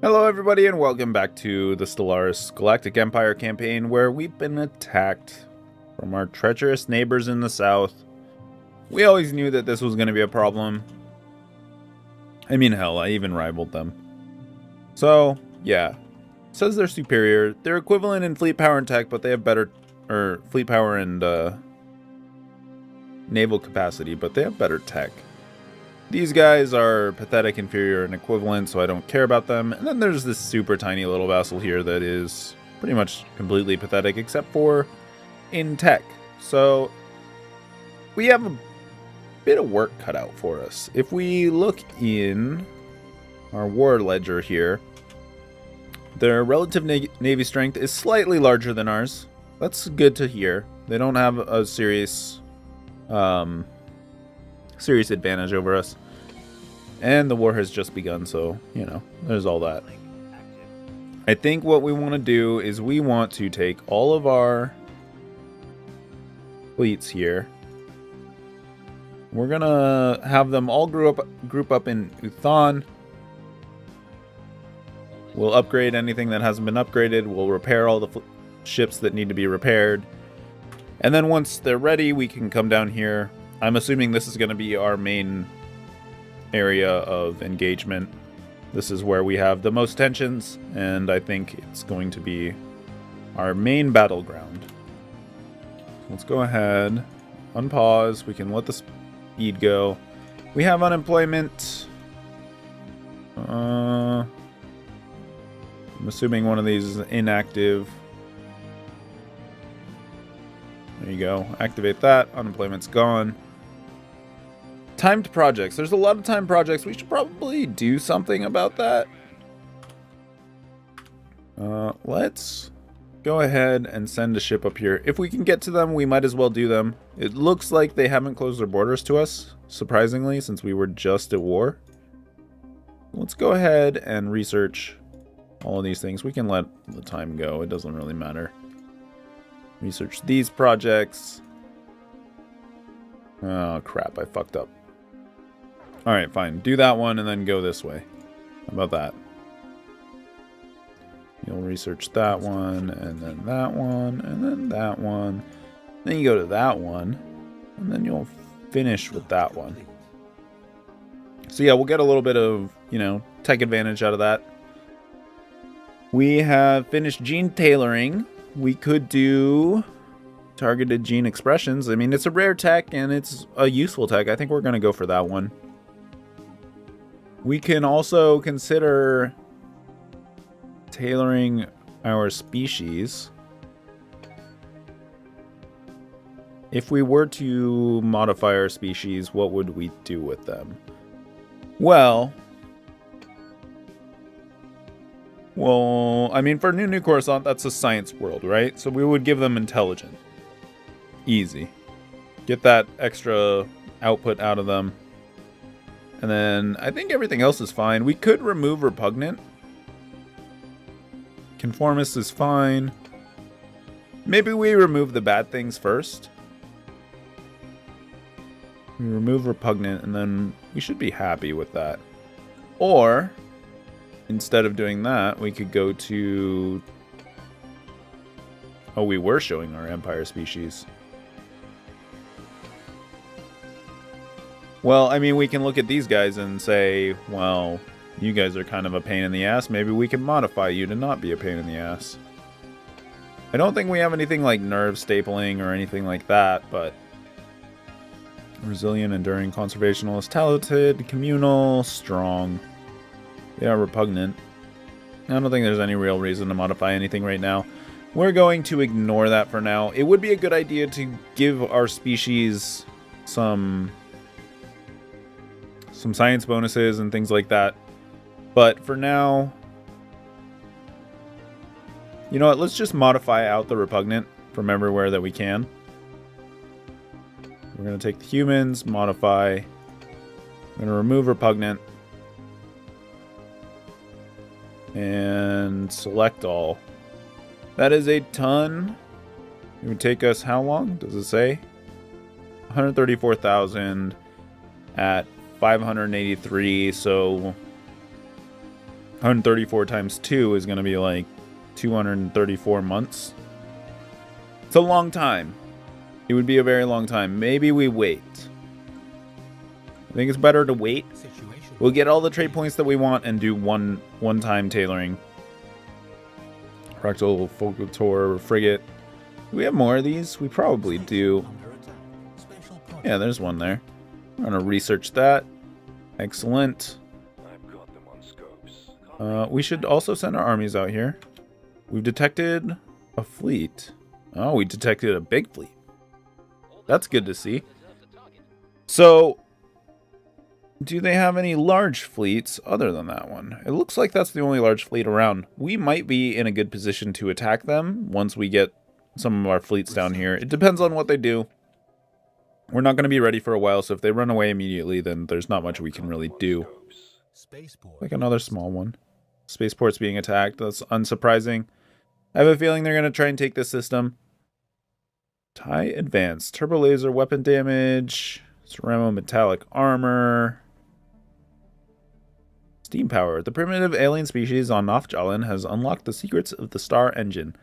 Hello everybody and welcome back to the Stellaris Galactic Empire campaign, where we've been attacked from our treacherous neighbors in the south. We always knew that this was going to be a problem. I mean, hell, I even rivaled them. So, yeah. Says they're superior. They're equivalent in fleet power and tech, but they have better... fleet power and naval capacity, but they have better tech. These guys are pathetic, inferior, and equivalent, so I don't care about them. And then there's this super tiny little vessel here that is pretty much completely pathetic, except for in tech. So we have a bit of work cut out for us. If we look in our war ledger here, their relative navy strength is slightly larger than ours. That's good to hear. They don't have a serious advantage over us. And the war has just begun, so, you know, there's all that. I think what we want to do is we want to take all of our fleets here. We're going to have them all group up in Uthan. We'll upgrade anything that hasn't been upgraded. We'll repair all the ships that need to be repaired. And then once they're ready, we can come down here. I'm assuming this is going to be our main area of engagement. This is where we have the most tensions, and I think it's going to be our main battleground. Let's go ahead, unpause. We can let the speed go. We have unemployment. I'm assuming one of these is inactive. There you go. Activate that. Unemployment's gone. Timed projects. There's a lot of timed projects. We should probably do something about that. Let's go ahead and send a ship up here. If we can get to them, we might as well do them. It looks like they haven't closed their borders to us, surprisingly, since we were just at war. Let's go ahead and research all of these things. We can let the time go. It doesn't really matter. Research these projects. Oh, crap. I fucked up. Alright, fine. Do that one and then go this way. How about that? You'll research that one, and then that one, and then that one. Then you go to that one, and then you'll finish with that one. So yeah, we'll get a little bit of, you know, tech advantage out of that. We have finished gene tailoring. We could do targeted gene expressions. I mean, it's a rare tech and it's a useful tech. I think we're going to go for that one. We can also consider tailoring our species. If we were to modify our species, what would we do with them? Well, I mean, for New Coruscant, that's a science world, right? So we would give them intelligent. Easy. Get that extra output out of them. And then I think everything else is fine. We could remove repugnant. Conformist is fine. Maybe we remove the bad things first. We remove repugnant and then we should be happy with that. Or instead of doing that, we could go to... Oh, we were showing our Empire species. Well, I mean, we can look at these guys and say, well, you guys are kind of a pain in the ass. Maybe we can modify you to not be a pain in the ass. I don't think we have anything like nerve stapling or anything like that, but... Resilient, enduring, conservationalist, talented, communal, strong. They are repugnant. I don't think there's any real reason to modify anything right now. We're going to ignore that for now. It would be a good idea to give our species some science bonuses and things like that. But for now, you know what? Let's just modify out the repugnant from everywhere that we can. We're going to take the humans, modify. We're going to remove repugnant. And select all. That is a ton. It would take us how long? Does it say? 134,000 at 583, so 134 times 2 is going to be like 234 months. It's a long time. It would be a very long time. Maybe we wait. I think it's better to wait. We'll get all the trade points that we want and do one-time tailoring. Fractal Fulgurator Frigate. Do we have more of these? We probably do. Yeah, there's one there. I'm going to research that. Excellent. We should also send our armies out here. We've detected a fleet. Oh, we detected a big fleet. That's good to see. So, do they have any large fleets other than that one? It looks like that's the only large fleet around. We might be in a good position to attack them once we get some of our fleets down here. It depends on what they do. We're not going to be ready for a while, so if they run away immediately, then there's not much we can really do. Like another small one. Spaceport's being attacked. That's unsurprising. I have a feeling they're going to try and take this system. TIE Advanced. Turbo laser weapon damage. Ceramo metallic armor. Steam power. The primitive alien species on Nofjalin has unlocked the secrets of the Star Engine.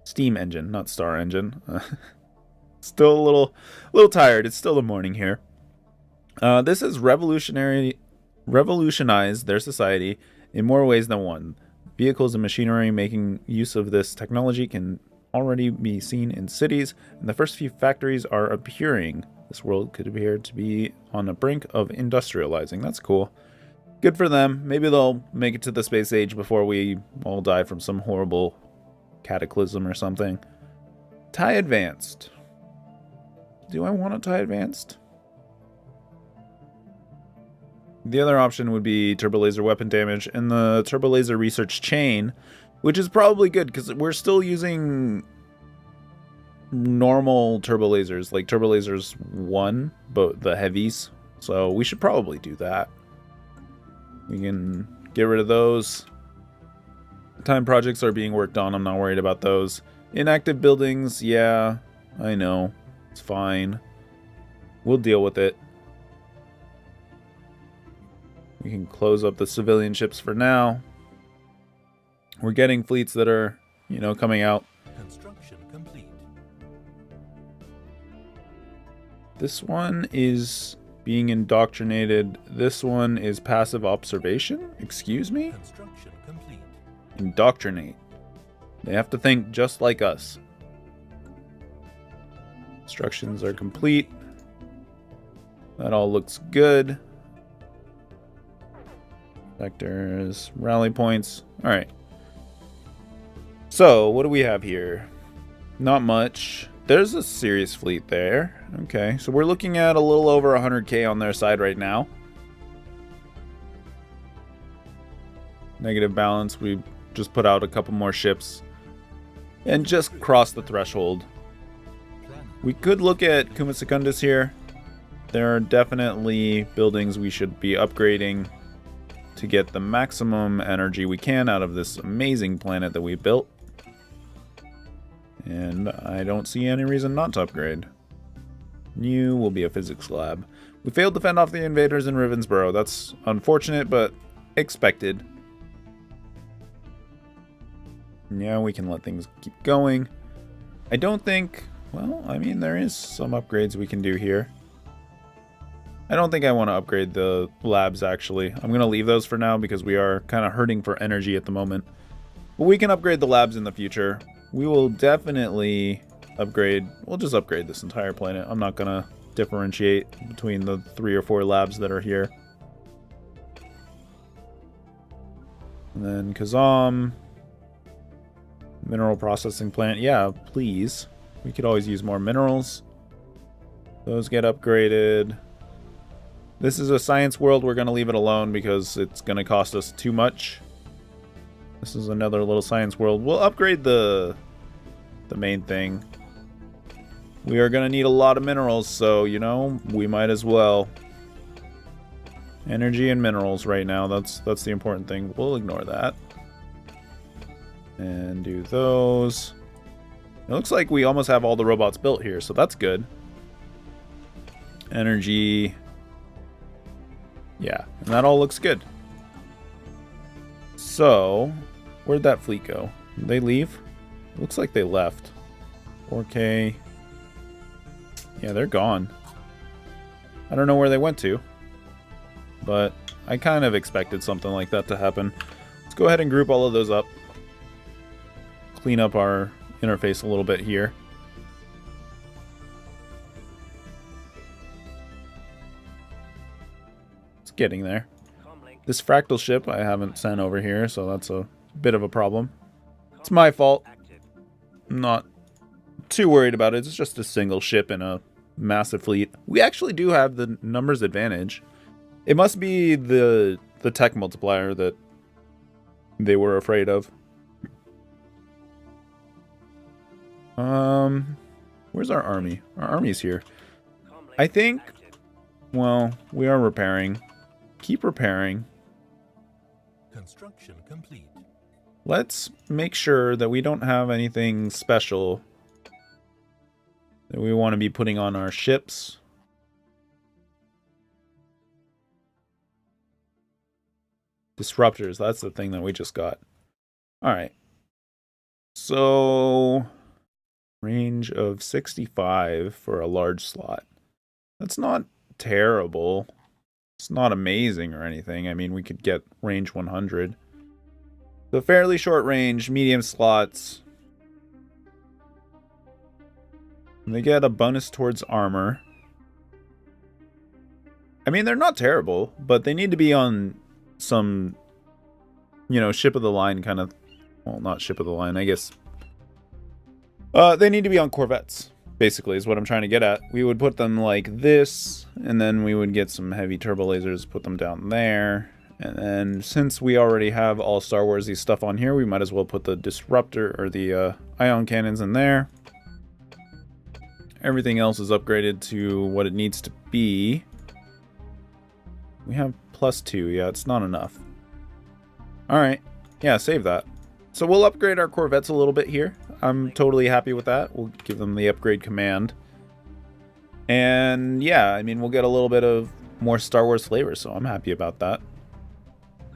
Steam engine, not Star Engine. Still a little tired. It's still the morning here. This has revolutionized their society in more ways than one. Vehicles and machinery making use of this technology can already be seen in cities, and the first few factories are appearing. This world could appear to be on the brink of industrializing. That's cool. Good for them. Maybe they'll make it to the space age before we all die from some horrible cataclysm or something. TIE Advanced. Do I want a TIE Advanced? The other option would be turbo laser weapon damage and the turbo laser research chain, which is probably good because we're still using normal turbo lasers, like turbo lasers 1, but the heavies. So we should probably do that. We can get rid of those. Time projects are being worked on. I'm not worried about those. Inactive buildings, yeah, I know. It's fine. We'll deal with it. We can close up the civilian ships for now. We're getting fleets that are, you know, coming out. Construction complete. This one is being indoctrinated. This one is passive observation. Excuse me? Construction complete. Indoctrinate. They have to think just like us. Instructions are complete. That all looks good. Vectors, rally points. Alright. So, what do we have here? Not much. There's a serious fleet there. Okay, so we're looking at a little over 100k on their side right now. Negative balance. We just put out a couple more ships. And just crossed the threshold. We could look at Kuma Secundus here. There are definitely buildings we should be upgrading to get the maximum energy we can out of this amazing planet that we built. And I don't see any reason not to upgrade. New will be a physics lab. We failed to fend off the invaders in Ravensboro. That's unfortunate, but expected. Yeah, we can let things keep going. I don't think... Well, I mean, there is some upgrades we can do here. I don't think I want to upgrade the labs, actually. I'm going to leave those for now because we are kind of hurting for energy at the moment. But we can upgrade the labs in the future. We will definitely upgrade... We'll just upgrade this entire planet. I'm not going to differentiate between the 3 or 4 labs that are here. And then Kazam. Mineral processing plant. Yeah, please. We could always use more minerals. Those get upgraded. This is a science world. We're going to leave it alone because it's going to cost us too much. This is another little science world. We'll upgrade the main thing. We are going to need a lot of minerals, so, you know, we might as well. Energy and minerals right now. That's the important thing. We'll ignore that. And do those. It looks like we almost have all the robots built here, so that's good. Energy. Yeah, and that all looks good. So, where'd that fleet go? Did they leave? Looks like they left. 4K. Yeah, they're gone. I don't know where they went to, but I kind of expected something like that to happen. Let's go ahead and group all of those up. Clean up our interface a little bit here. It's getting there. This fractal ship I haven't sent over here, so that's a bit of a problem. It's my fault. I'm not too worried about it. It's just a single ship in a massive fleet. We actually do have the numbers advantage. It must be the tech multiplier that they were afraid of. Where's our army? Our army's here. I think, well, we are repairing. Keep repairing. Construction complete. Let's make sure that we don't have anything special that we want to be putting on our ships. Disruptors, that's the thing that we just got. Alright. So, range of 65 for a large slot. That's not terrible. It's not amazing or anything. I mean, we could get range 100. So fairly short range, medium slots. And they get a bonus towards armor. I mean, they're not terrible, but they need to be on some, you know, ship of the line kind of, well, not ship of the line, I guess. They need to be on corvettes, basically, is what I'm trying to get at. We would put them like this, and then we would get some heavy turbo lasers, put them down there. And then, since we already have all Star Wars-y stuff on here, we might as well put the disruptor, or the ion cannons in there. Everything else is upgraded to what it needs to be. We have +2. Yeah, it's not enough. Alright. Yeah, save that. So we'll upgrade our corvettes a little bit here. I'm totally happy with that. We'll give them the upgrade command. And yeah, I mean, we'll get a little bit of more Star Wars flavor, so I'm happy about that.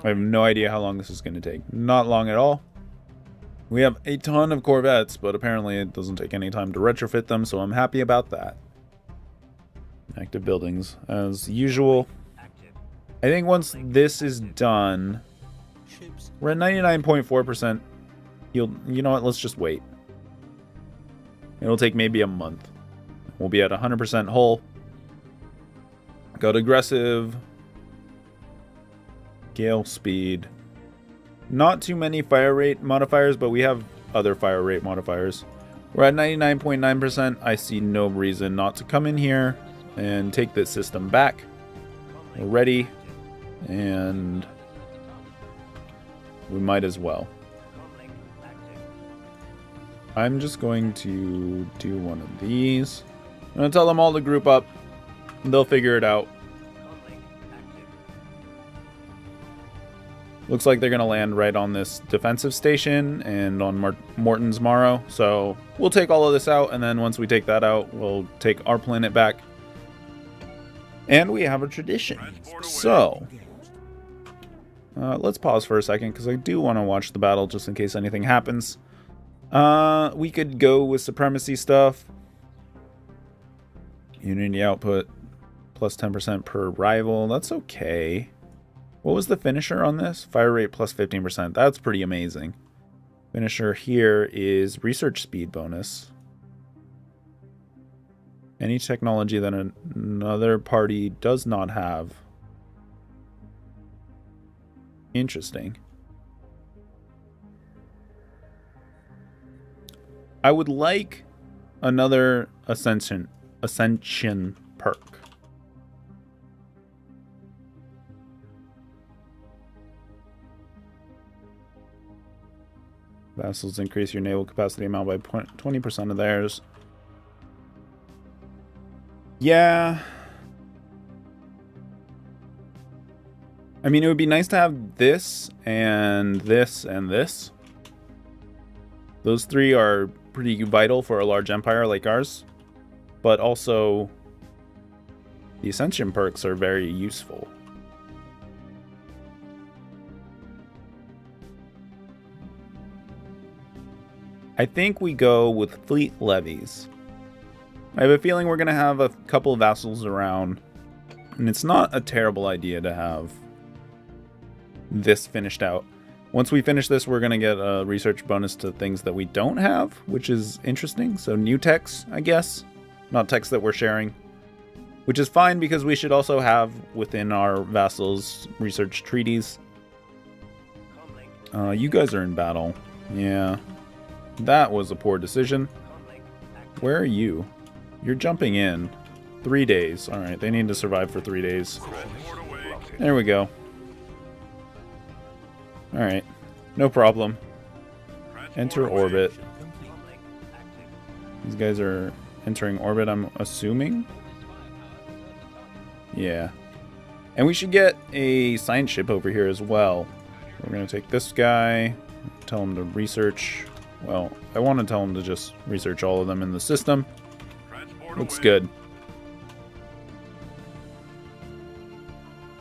I have no idea how long this is going to take. Not long at all. We have a ton of corvettes, but apparently it doesn't take any time to retrofit them, so I'm happy about that. Active buildings, as usual. I think once this is done, we're at 99.4%. You know what? Let's just wait. It'll take maybe a month. We'll be at 100% hull. Got aggressive. Gale speed. Not too many fire rate modifiers, but we have other fire rate modifiers. We're at 99.9%. I see no reason not to come in here and take this system back. We're ready. And we might as well. I'm just going to do one of these. I'm going to tell them all to group up. They'll figure it out. Looks like they're going to land right on this defensive station and on Morton's Morrow. So we'll take all of this out, and then once we take that out, we'll take our planet back. And we have a tradition. So let's pause for a second, because I do want to watch the battle just in case anything happens. We could go with supremacy stuff. Unity output plus 10% per rival. That's okay. What was the finisher on this? Fire rate plus 15%. That's pretty amazing. Finisher here is research speed bonus. Any technology that another party does not have. Interesting. I would like another ascension perk. Vassals increase your naval capacity amount by 20% of theirs. Yeah. I mean, it would be nice to have this and this and this. Those three are pretty vital for a large empire like ours. But also, the Ascension perks are very useful. I think we go with fleet levies. I have a feeling we're going to have a couple of vassals around, and it's not a terrible idea to have this finished out. Once we finish this, we're going to get a research bonus to things that we don't have, which is interesting. So new techs, I guess. Not techs that we're sharing. Which is fine because we should also have within our vassals research treaties. You guys are in battle. Yeah. That was a poor decision. Where are you? You're jumping in. 3 days. Alright, they need to survive for 3 days. There we go. Alright. No problem. Enter orbit. These guys are entering orbit, I'm assuming? Yeah. And we should get a science ship over here as well. We're going to take this guy, tell him to research. Well, I want to tell him to just research all of them in the system. Looks good.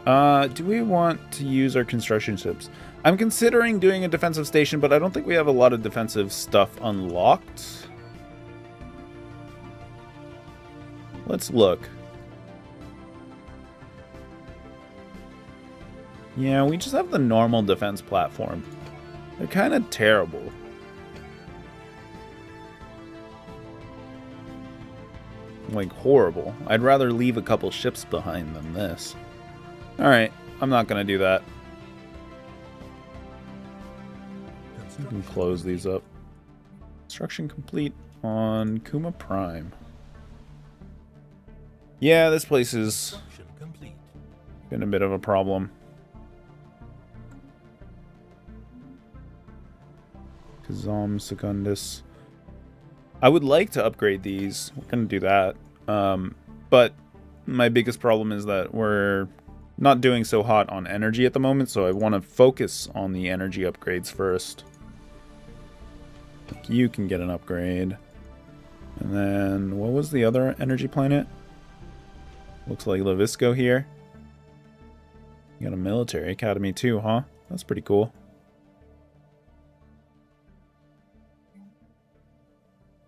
Do we want to use our construction ships? I'm considering doing a defensive station, but I don't think we have a lot of defensive stuff unlocked. Let's look. Yeah, we just have the normal defense platform. They're kind of terrible. Like, horrible. I'd rather leave a couple ships behind than this. Alright, I'm not going to do that. We can close these up. Construction complete on Kuma Prime. Yeah, this place has been a bit of a problem. Kazam Secundus. I would like to upgrade these. We're going to do that. But my biggest problem is that we're not doing so hot on energy at the moment, so I want to focus on the energy upgrades first. Like, you can get an upgrade. And then, what was the other energy planet? Looks like Levisco here. You got a military academy too, huh? That's pretty cool.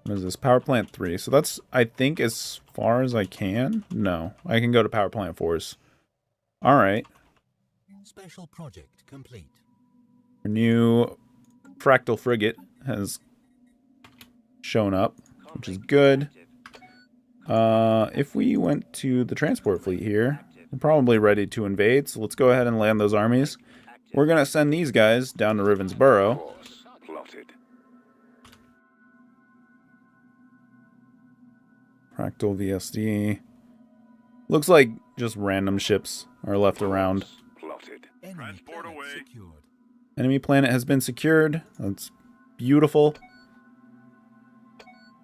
What is this? Power plant 3. So that's, I think, as far as I can. No, I can go to power plant 4s. All right. Special project complete. Our new fractal frigate has shown up, which is good. If we went to the transport fleet here, we're probably ready to invade. So let's go ahead and land those armies. We're gonna send these guys down to Ravensborough. Fractal VSD. Looks like just random ships are left around. Enemy planet has been secured. That's beautiful.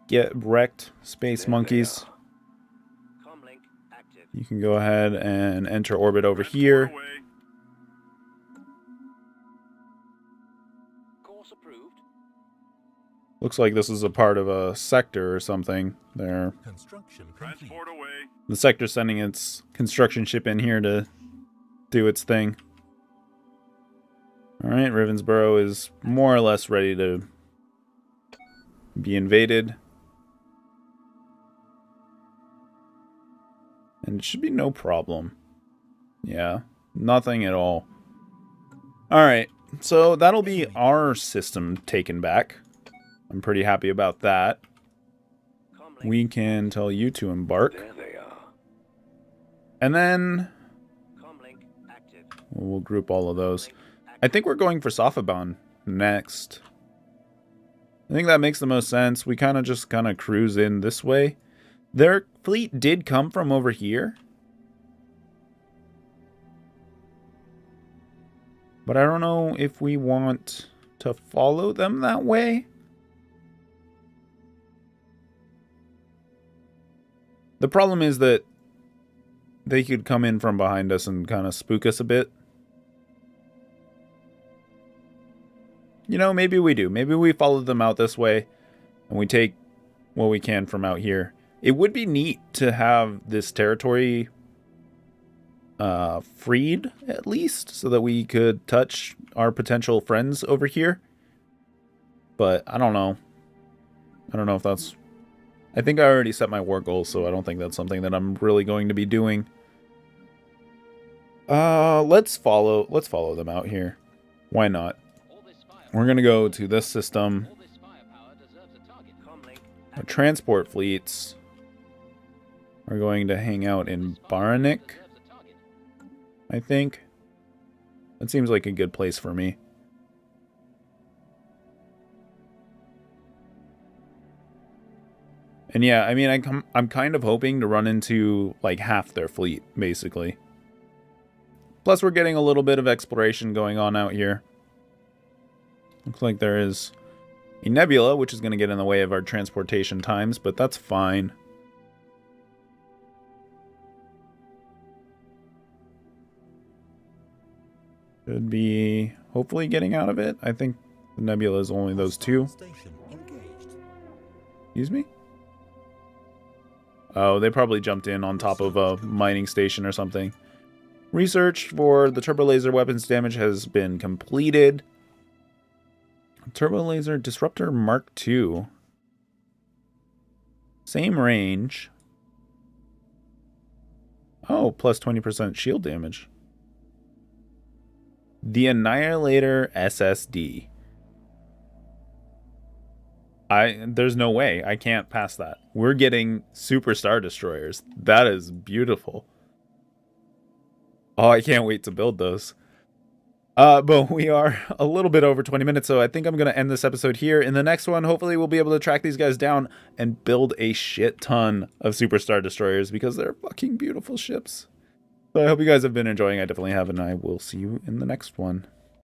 Get wrecked, space monkeys. You can go ahead and enter orbit over here. Looks like this is a part of a sector or something. There. The sector's sending its construction ship in here to do its thing. Alright, Ravensborough is more or less ready to be invaded. And it should be no problem. Yeah, nothing at all. Alright, so that'll be our system taken back. I'm pretty happy about that. We can tell you to embark. And then we'll group all of those. I think we're going for Sophaban next. I think that makes the most sense. We kind of cruise in this way. Their fleet did come from over here. But I don't know if we want to follow them that way. The problem is that they could come in from behind us and kind of spook us a bit. You know, maybe we do. Maybe we follow them out this way and we take what we can from out here. It would be neat to have this territory freed, at least, so that we could touch our potential friends over here. But I don't know. I don't know if that's... I think I already set my war goals, so I don't think that's something that I'm really going to be doing. Let's follow them out here. Why not? We're gonna go to this system. Our transport fleets are going to hang out in Baranik, I think. That seems like a good place for me. And yeah, I mean, I'm kind of hoping to run into like half their fleet, basically. Plus, we're getting a little bit of exploration going on out here. Looks like there is a nebula, which is going to get in the way of our transportation times, but that's fine. Should be hopefully getting out of it. I think the nebula is only those two. Excuse me? Oh, they probably jumped in on top of a mining station or something. Research for the turbo laser weapons damage has been completed. Turbo laser disruptor Mark II. Same range. Oh, plus 20% shield damage. The Annihilator SSD. There's no way. I can't pass that. We're getting Super Star Destroyers. That is beautiful. Oh, I can't wait to build those. But we are a little bit over 20 minutes, so I think I'm going to end this episode here. In the next one, hopefully we'll be able to track these guys down and build a shit ton of Super Star Destroyers because they're fucking beautiful ships. So I hope you guys have been enjoying. I definitely have, and I will see you in the next one.